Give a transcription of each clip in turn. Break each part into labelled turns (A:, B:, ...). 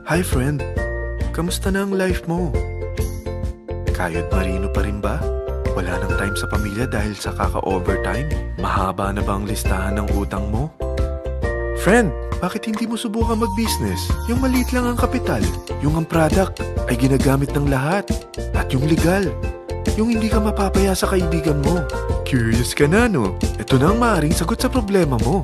A: Hi friend, kamusta na ang life mo? Kayod marino pa rin ba? Wala nang time sa pamilya dahil sa kaka-overtime? Mahaba na ba ang listahan ng utang mo? Friend, bakit hindi mo subukan mag-business? Yung maliit lang ang kapital, yung ang product ay ginagamit ng lahat, at yung legal, yung hindi ka mapapaya sa kaibigan mo. Curious ka na, no? Ito na ang maaaring sagot sa problema mo.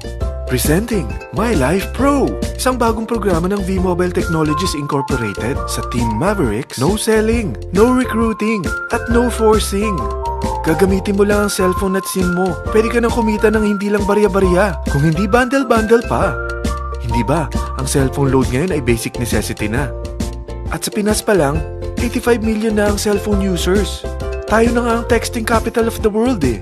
A: Presenting My Life Pro, isang bagong programa ng V-Mobile Technologies Incorporated sa Team Mavericks. No selling, no recruiting, at no forcing. Gagamitin mo lang ang cellphone at SIM mo. Pwede ka nang kumita ng hindi lang barya-barya, kung hindi bundle-bundle pa. Hindi ba, ang cellphone load ngayon ay basic necessity na. At sa Pinas pa lang, 85 million na ang cellphone users. Tayo na nga ang texting capital of the world eh.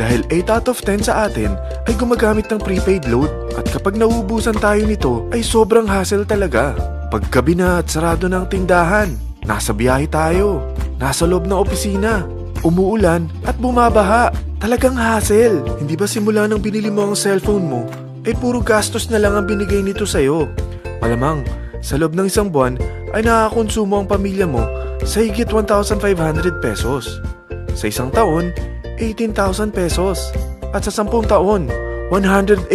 A: Dahil 8 out of 10 sa atin ay gumagamit ng prepaid load, at kapag nauubusan tayo nito ay sobrang hassle talaga. Paggabi na at sarado ng tindahan, nasa biyahe tayo, nasa loob ng opisina, umuulan at bumabaha. Talagang hassle. Hindi ba simula nang binili mo ang cellphone mo ay puro gastos na lang ang binigay nito sa'yo? Malamang sa loob ng isang buwan ay nakakakonsumo ang pamilya mo sa higit 1,500 pesos. Sa isang taon, 18,000 pesos. At sa 10 taon, 180,000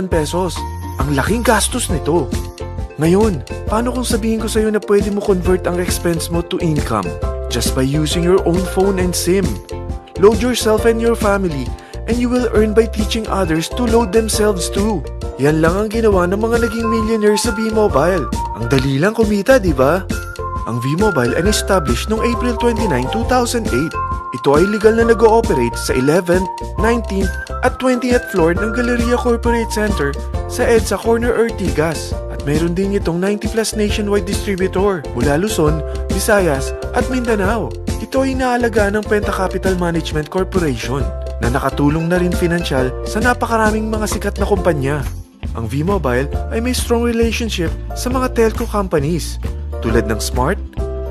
A: pesos. Ang laking gastos nito. Ngayon, paano kung sabihin ko sa'yo na pwede mo convert ang expense mo to income just by using your own phone and SIM? Load yourself and your family, and you will earn by teaching others to load themselves too. Yan lang ang ginawa ng mga naging millionaires sa V-Mobile. Ang dali lang kumita, di ba? Ang V-Mobile ay established noong April 29, 2008. Ito ay legal na nag-ooperate sa 11th, 19th at 20th floor ng Galleria Corporate Center sa EDSA Corner Ortigas. At meron din itong 90+ nationwide distributor mula Luzon, Visayas at Mindanao. Ito ay inaalagaan ng Penta Capital Management Corporation na nakatulong na rin pinansyal sa napakaraming mga sikat na kumpanya. Ang V-Mobile ay may strong relationship sa mga telco companies tulad ng Smart,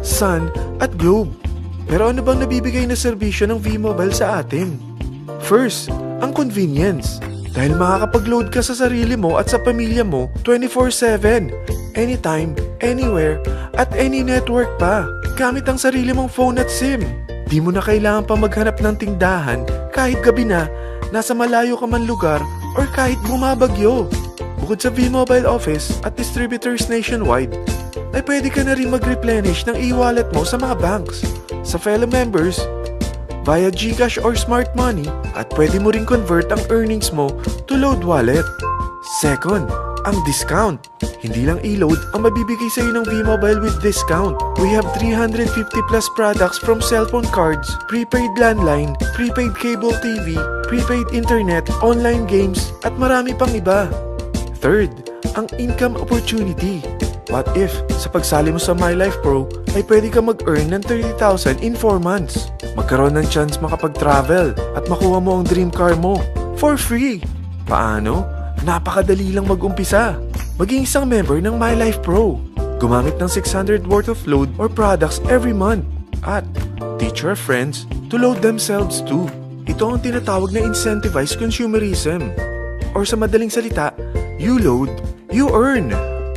A: Sun at Globe. Pero ano bang nabibigay na serbisyo ng V-Mobile sa atin? First, ang convenience. Dahil makakapag-load ka sa sarili mo at sa pamilya mo 24/7, anytime, anywhere, at any network pa. Gamit ang sarili mong phone at SIM. Di mo na kailangan pa maghanap ng tindahan kahit gabi na, nasa malayo ka man lugar, or kahit bumabagyo. Bukod sa V-Mobile office at distributors nationwide, ay pwede ka na rin mag-replenish ng e-wallet mo sa mga banks, sa fellow members, via GCash or Smart Money, at pwede mo rin convert ang earnings mo to load wallet. Second, ang discount. Hindi lang e-load ang mabibigay sa iyo ng V-Mobile with discount. We have 350+ products from cellphone cards, prepaid landline, prepaid cable TV, prepaid internet, online games, at marami pang iba. Third, ang income opportunity. What if, sa pagsali mo sa My Life Pro, ay pwede ka mag-earn ng 30,000 in 4 months? Magkaroon ng chance makapag-travel at makuha mo ang dream car mo for free. Paano? Napakadali lang mag-umpisa. Maging isang member ng My Life Pro. Gumamit ng 600 worth of load or products every month. At teach your friends to load themselves too. Ito ang tinatawag na incentivized consumerism. Or sa madaling salita, you load, you earn.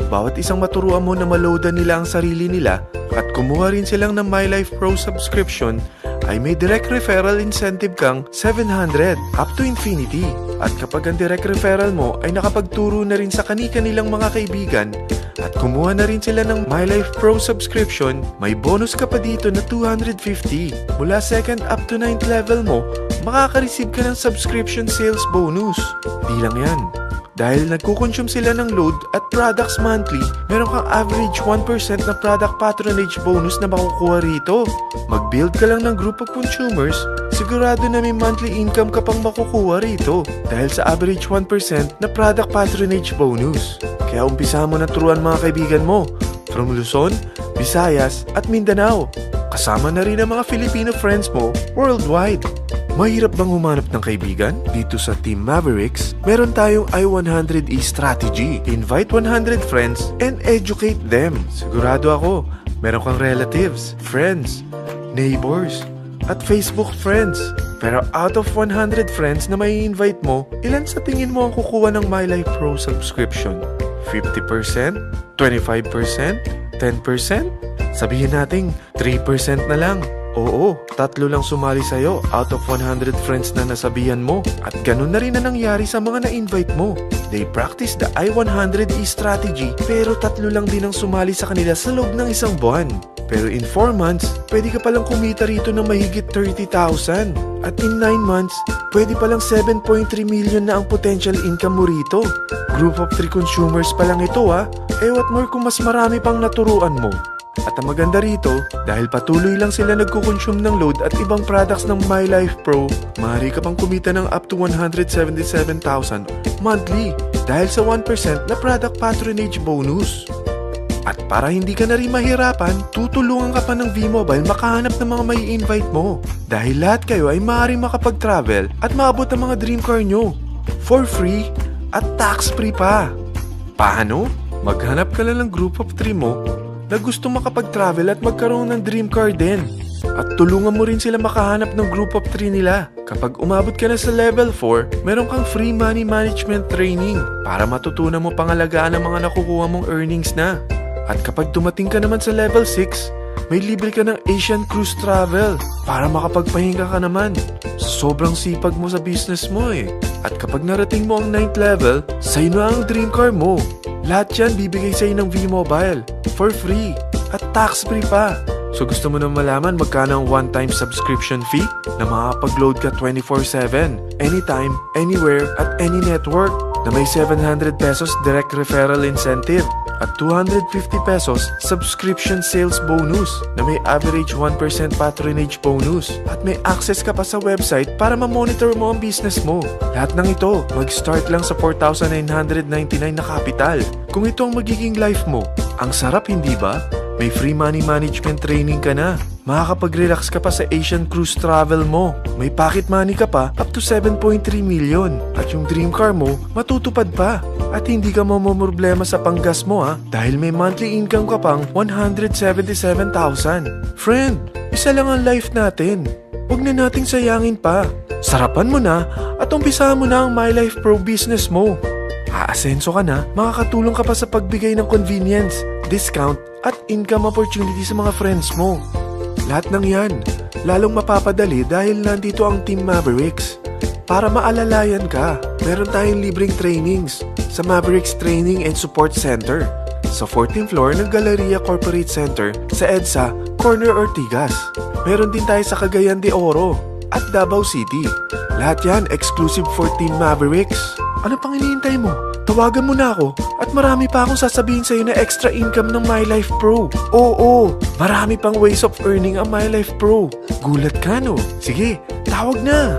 A: Bawat isang maturuan mo na maloadan nila ang sarili nila at kumuha rin silang ng My Life Pro subscription, ay may direct referral incentive kang 700 up to infinity. At kapag ang direct referral mo ay nakapagturo na rin sa kani-kanilang mga kaibigan at kumuha na rin sila ng My Life Pro subscription, may bonus ka pa dito na 250. Mula 2nd up to 9th level mo, makaka-receive ka ng subscription sales bonus. Di lang yan. Dahil nagkukonsume sila ng load at products monthly, meron kang average 1% na product patronage bonus na makukuha rito. Mag-build ka lang ng group of consumers, sigurado na may monthly income ka pang makukuha rito dahil sa average 1% na product patronage bonus. Kaya umpisa mo na turuan mga kaibigan mo from Luzon, Visayas at Mindanao. Kasama na rin ang mga Filipino friends mo worldwide. Mahirap bang humanap ng kaibigan? Dito sa Team Mavericks, meron tayong I100E strategy. Invite 100 friends and educate them. Sigurado ako, meron kang relatives, friends, neighbors, at Facebook friends. Pero out of 100 friends na may invite mo, ilan sa tingin mo ang kukuha ng My Life Pro subscription? 50%? 25%? 10%? Sabihin nating 3% na lang. Oo, 3 lang sumali sa'yo out of 100 friends na nasabihan mo. At ganun na rin na nangyari sa mga na-invite mo. They practice the I-100E strategy pero 3 lang din ang sumali sa kanila sa loob ng isang buwan. Pero in 4 months, pwede ka palang kumita rito ng mahigit 30,000. At in 9 months, pwede palang 7.3 million na ang potential income mo rito. Group of 3 consumers pa lang ito what more kung mas marami pang naturuan mo. At ang maganda rito, dahil patuloy lang sila nagkukonsume ng load at ibang products ng My Life Pro, maaari ka pang kumita ng up to 177,000 monthly dahil sa 1% na product patronage bonus. At para hindi ka na rin mahirapan, tutulungan ka pa ng V-Mobile makahanap ng mga may invite mo. Dahil lahat kayo ay maaaring makapag-travel at maabot ang mga dream car nyo. For free at tax-free pa. Paano? Maghanap ka lang ng group of 3 mo na gusto makapag-travel at magkaroon ng dream car din. At tulungan mo rin sila makahanap ng group of 3 nila. Kapag umabot ka na sa level 4, meron kang free money management training para matutunan mo pangalagaan ang mga nakukuha mong earnings na. At kapag dumating ka naman sa level 6, may libre ka ng Asian Cruise Travel para makapagpahinga ka naman. Sobrang sipag mo sa business mo At kapag narating mo ang 9th level, sa'yo na ang dream car mo. Lahat yan bibigay sa'yo ng V-Mobile for free at tax-free pa. So gusto mo nang malaman magkano ang one-time subscription fee na makakapag-load ka 24/7, anytime, anywhere, at any network na may 700 pesos direct referral incentive at 250 pesos subscription sales bonus na may average 1% patronage bonus at may access ka pa sa website para ma-monitor mo ang business mo. Lahat ng ito, mag-start lang sa 4,999 na capital. Kung ito ang magiging life mo, ang sarap hindi ba? May free money management training ka na. Makakapag-relax ka pa sa Asian Cruise Travel mo. May pocket money ka pa up to 7.3 million. At yung dream car mo, matutupad pa. At hindi ka mamomroblema sa panggas mo dahil may monthly income ka pang 177,000. Friend, isa lang ang life natin. Huwag na nating sayangin pa. Sarapan mo na at umpisahan mo na ang My Life Pro business mo. Aasenso ka na, makakatulong ka pa sa pagbigay ng convenience, discount, at income opportunity sa mga friends mo. Lahat ng yan, lalong mapapadali dahil nandito ang Team Mavericks. Para maalalayan ka, meron tayong libreng trainings sa Mavericks Training and Support Center sa 14th floor ng Galleria Corporate Center sa EDSA, Corner Ortigas. Meron din tayo sa Cagayan de Oro at Davao City. Lahat yan exclusive for Team Mavericks. Ano pang hinihintay mo? Tawagan mo na ako at marami pa akong sasabihin sa'yo na extra income ng My Life Pro. Oo, marami pang ways of earning ang My Life Pro. Gulat ka no? Sige, tawag na!